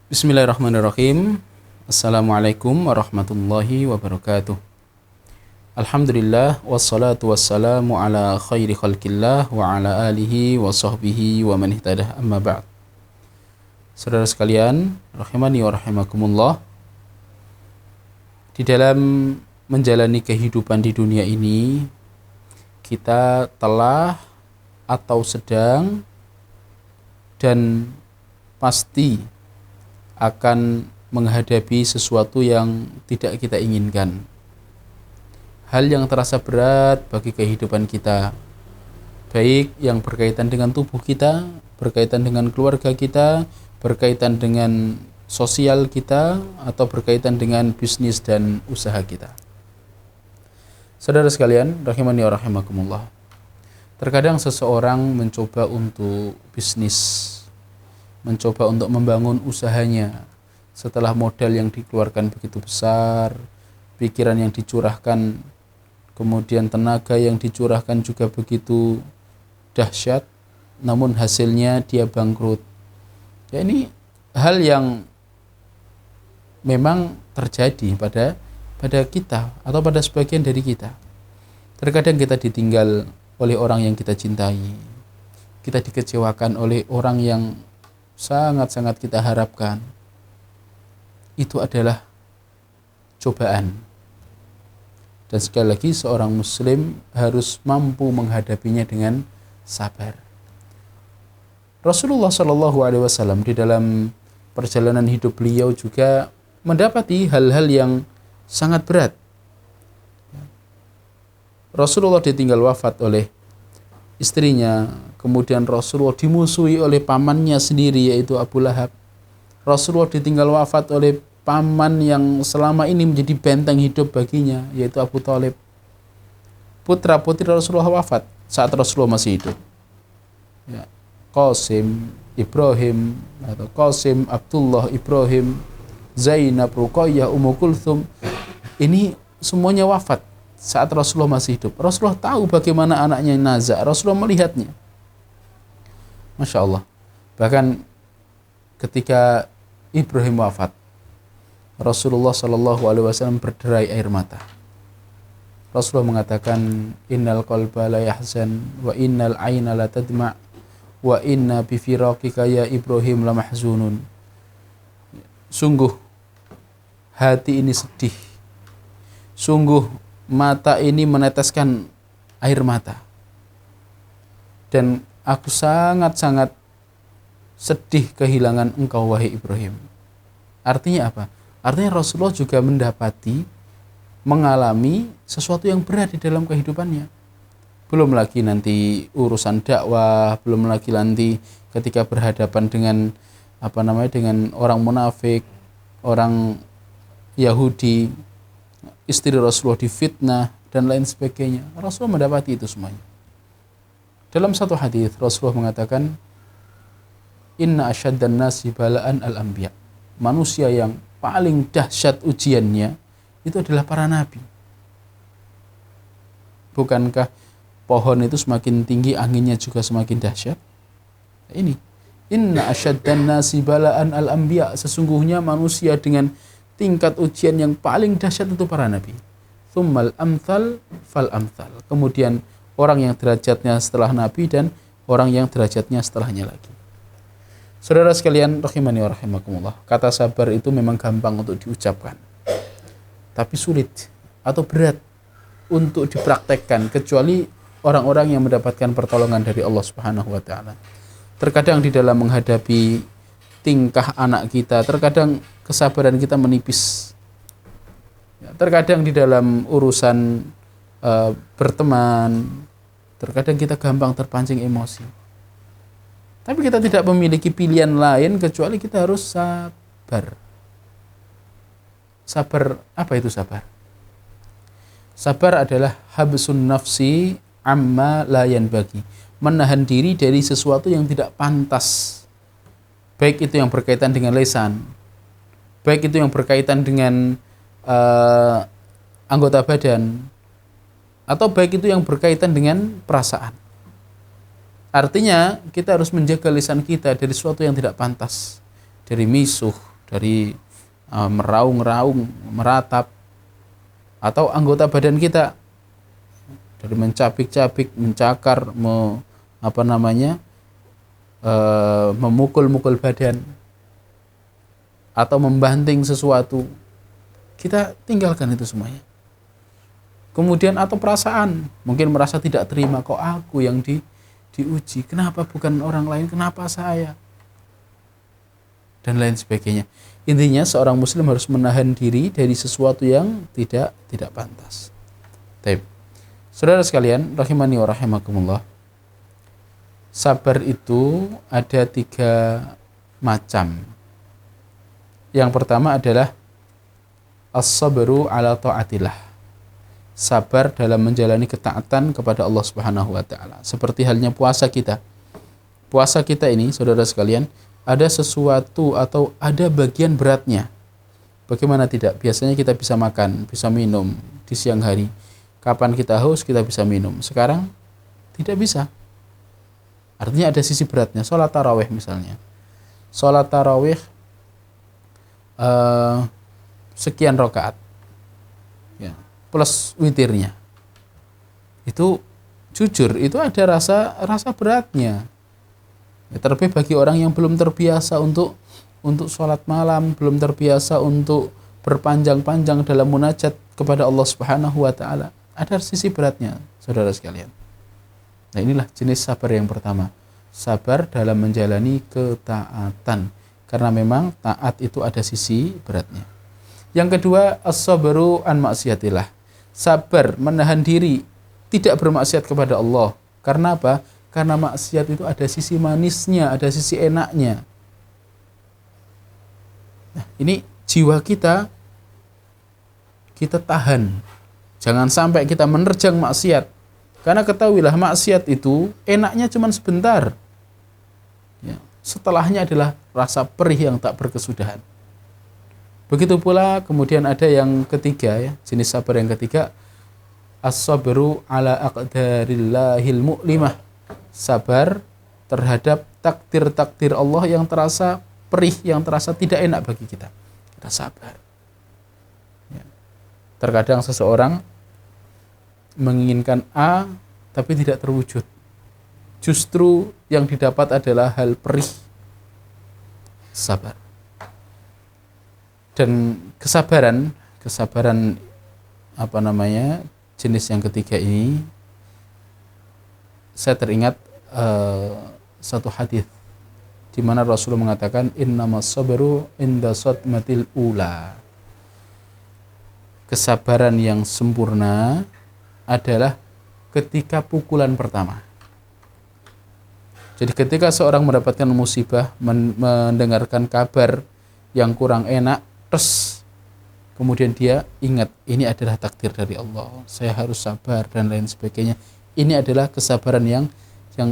Bismillahirrahmanirrahim. Assalamualaikum warahmatullahi wabarakatuh. Alhamdulillah wassalatu wassalamu ala khairi khalqillah wa ala alihi wa sahbihi wa man ihtadah, amma ba'd. Saudara sekalian, rahimani wa rahimakumullah. Di dalam menjalani kehidupan di dunia ini, kita telah atau sedang dan pasti akan menghadapi sesuatu yang tidak kita inginkan. Hal yang terasa berat bagi kehidupan kita, baik yang berkaitan dengan tubuh kita, berkaitan dengan keluarga kita, berkaitan dengan sosial kita, atau berkaitan dengan bisnis dan usaha kita. Saudara sekalian, rahimani wa rahimakumullah. Terkadang seseorang mencoba untuk bisnis, mencoba untuk membangun usahanya setelah modal yang dikeluarkan begitu besar, pikiran yang dicurahkan, kemudian tenaga yang dicurahkan juga begitu dahsyat, namun hasilnya dia bangkrut. Ya, ini hal yang memang terjadi pada kita atau pada sebagian dari kita. Terkadang kita ditinggal oleh orang yang kita cintai, kita dikecewakan oleh orang yang sangat-sangat kita harapkan. Itu adalah cobaan. Dan sekali lagi, seorang muslim harus mampu menghadapinya dengan sabar. Rasulullah SAW di dalam perjalanan hidup beliau juga mendapati hal-hal yang sangat berat. Rasulullah ditinggal wafat oleh istrinya, kemudian Rasulullah dimusuhi oleh pamannya sendiri, yaitu Abu Lahab. Rasulullah ditinggal wafat oleh paman yang selama ini menjadi benteng hidup baginya, yaitu Abu Thalib. Putra-putri Rasulullah wafat saat Rasulullah masih hidup. Ya. Qasim, Ibrahim, atau Qasim, Abdullah, Ibrahim, Zainab, Ruqayyah, Ummu Kulthum, ini semuanya wafat saat Rasulullah masih hidup. Rasulullah tahu bagaimana anaknya Naza. Rasulullah melihatnya. Masya Allah. Bahkan ketika Ibrahim wafat, Rasulullah SAW berderai air mata. Rasulullah mengatakan, innal qalba la yahzan wa innal aina la tadma' wa inna bi firaqika ya Ibrahim la mahzunun. Sungguh hati ini sedih. Sungguh mata ini meneteskan air mata. Dan aku sangat-sangat sedih kehilangan engkau, wahai Ibrahim. Artinya apa? Artinya Rasulullah juga mengalami sesuatu yang berat di dalam kehidupannya. Belum lagi nanti urusan dakwah, belum lagi nanti ketika berhadapan dengan dengan orang munafik, orang Yahudi, istri Rasulullah difitnah dan lain sebagainya. Rasulullah mendapati itu semuanya. Dalam satu hadis Rasulullah mengatakan, inna asyaddan nasi bala'an al-anbiya. Manusia yang paling dahsyat ujiannya itu adalah para nabi. Bukankah pohon itu semakin tinggi, anginnya juga semakin dahsyat? Ini, inna asyaddan nasi bala'an al-anbiya. Sesungguhnya manusia dengan tingkat ujian yang paling dahsyat itu para nabi. Tsummal amthal fal amthal. Kemudian orang yang derajatnya setelah nabi dan orang yang derajatnya setelahnya lagi. Saudara sekalian, rahimani wa rahimakumullah, kata sabar itu memang gampang untuk diucapkan, tapi sulit atau berat untuk dipraktekkan, kecuali orang-orang yang mendapatkan pertolongan dari Allah Subhanahu wa taala. Terkadang di dalam menghadapi tingkah anak kita, terkadang kesabaran kita menipis. Terkadang di dalam urusan berteman, terkadang kita gampang terpancing emosi. Tapi kita tidak memiliki pilihan lain kecuali kita harus sabar. Sabar, apa itu sabar? Sabar adalah habsun nafsi amma la yanbaghi. Menahan diri dari sesuatu yang tidak pantas. Baik itu yang berkaitan dengan lisan, baik itu yang berkaitan dengan anggota badan, atau baik itu yang berkaitan dengan perasaan. Artinya kita harus menjaga lisan kita dari sesuatu yang tidak pantas, dari misuh, dari meraung-raung, meratap, atau anggota badan kita dari mencabik-cabik, mencakar, memukul-mukul badan atau membanting sesuatu, kita tinggalkan itu semuanya. Kemudian atau perasaan, mungkin merasa tidak terima, kok aku yang diuji, kenapa bukan orang lain, kenapa saya, dan lain sebagainya. Intinya seorang muslim harus menahan diri dari sesuatu yang tidak pantas. Baik. Saudara sekalian, rahimani wa rahimakumullah. Sabar itu ada 3 macam. Yang pertama adalah as-sabru ala ta'atillah. Sabar dalam menjalani ketaatan kepada Allah Subhanahu wa taala. Seperti halnya puasa kita. Puasa kita ini, saudara sekalian, ada sesuatu atau ada bagian beratnya. Bagaimana tidak? Biasanya kita bisa makan, bisa minum di siang hari. Kapan kita haus, kita bisa minum. Sekarang tidak bisa. Artinya ada sisi beratnya. Sholat tarawih misalnya. Sholat tarawih sekian rakaat, ya, plus witirnya. Itu jujur, itu ada rasa beratnya. Ya, terlebih bagi orang yang belum terbiasa untuk sholat malam, belum terbiasa untuk berpanjang-panjang dalam munajat kepada Allah Subhanahu wa taala. Ada sisi beratnya, saudara sekalian. Nah, inilah jenis sabar yang pertama. Sabar dalam menjalani ketaatan. Karena memang taat itu ada sisi beratnya. Yang kedua, as-sabru an maksiatillah. Sabar menahan diri tidak bermaksiat kepada Allah. Karena apa? Karena maksiat itu ada sisi manisnya, ada sisi enaknya. Nah, ini jiwa kita tahan. Jangan sampai kita menerjang maksiat. Karena ketahuilah maksiat itu enaknya cuma sebentar. Ya, setelahnya adalah rasa perih yang tak berkesudahan. Begitu pula kemudian ada yang ketiga, ya, jenis sabar yang ketiga, as-sabru ala aqdarillahil mu'limah. Sabar terhadap takdir-takdir Allah yang terasa perih, yang terasa tidak enak bagi kita. Kita sabar. Ya. Terkadang seseorang menginginkan A tapi tidak terwujud. Justru yang didapat adalah hal perih. Sabar. Dan kesabaran jenis yang ketiga ini, saya teringat satu hadis di mana Rasulullah mengatakan innamas sabru inda sadmatil ula. Kesabaran yang sempurna adalah ketika pukulan pertama. Jadi ketika seorang mendapatkan musibah, mendengarkan kabar yang kurang enak, terus kemudian dia ingat ini adalah takdir dari Allah, saya harus sabar dan lain sebagainya. Ini adalah kesabaran yang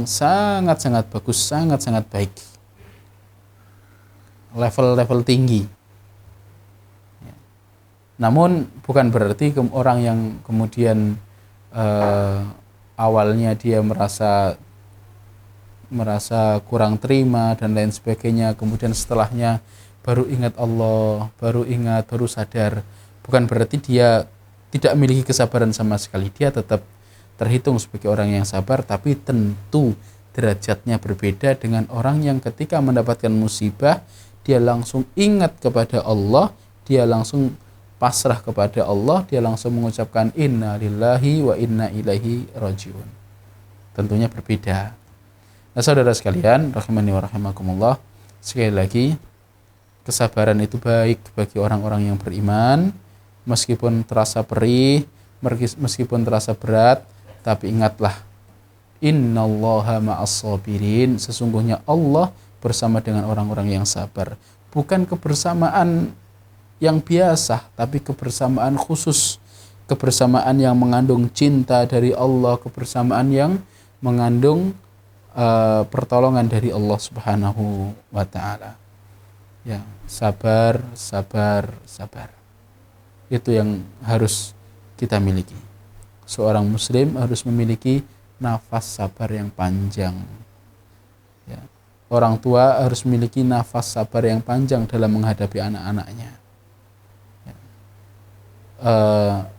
sangat-sangat bagus, sangat-sangat baik. Level tinggi. Namun bukan berarti orang yang kemudian awalnya dia merasa kurang terima dan lain sebagainya, kemudian setelahnya baru ingat Allah, baru sadar, bukan berarti dia tidak memiliki kesabaran sama sekali. Dia tetap terhitung sebagai orang yang sabar, tapi tentu derajatnya berbeda dengan orang yang ketika mendapatkan musibah dia langsung ingat kepada Allah, dia langsung pasrah kepada Allah, dia langsung mengucapkan inna lillahi wa inna ilaihi rajiun. Tentunya berbeda. Nah, saudara sekalian, rahimani wa rahimakumullah, sekali lagi, kesabaran itu baik bagi orang-orang yang beriman, meskipun terasa perih, meskipun terasa berat, tapi ingatlah, innallaha ma'as sabirin, sesungguhnya Allah bersama dengan orang-orang yang sabar. Bukan kebersamaan yang biasa, tapi kebersamaan khusus, kebersamaan yang mengandung cinta dari Allah, kebersamaan yang mengandung pertolongan dari Allah Subhanahu wa ta'ala. Ya, sabar. Itu yang harus kita miliki. Seorang muslim harus memiliki nafas sabar yang panjang. Ya. orang tua harus memiliki nafas sabar yang panjang dalam menghadapi anak-anaknya.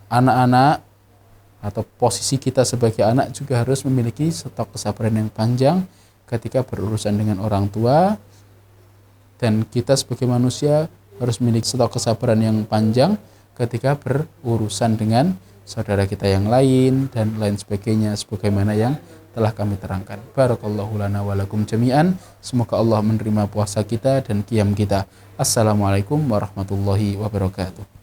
Anak-anak atau posisi kita sebagai anak juga harus memiliki stok kesabaran yang panjang ketika berurusan dengan orang tua, dan kita sebagai manusia harus memiliki stok kesabaran yang panjang ketika berurusan dengan saudara kita yang lain dan lain sebagainya, sebagaimana yang telah kami terangkan. Barakallahu lana wa lakum jami'an. Semoga Allah menerima puasa kita dan qiyam kita. Assalamualaikum warahmatullahi wabarakatuh.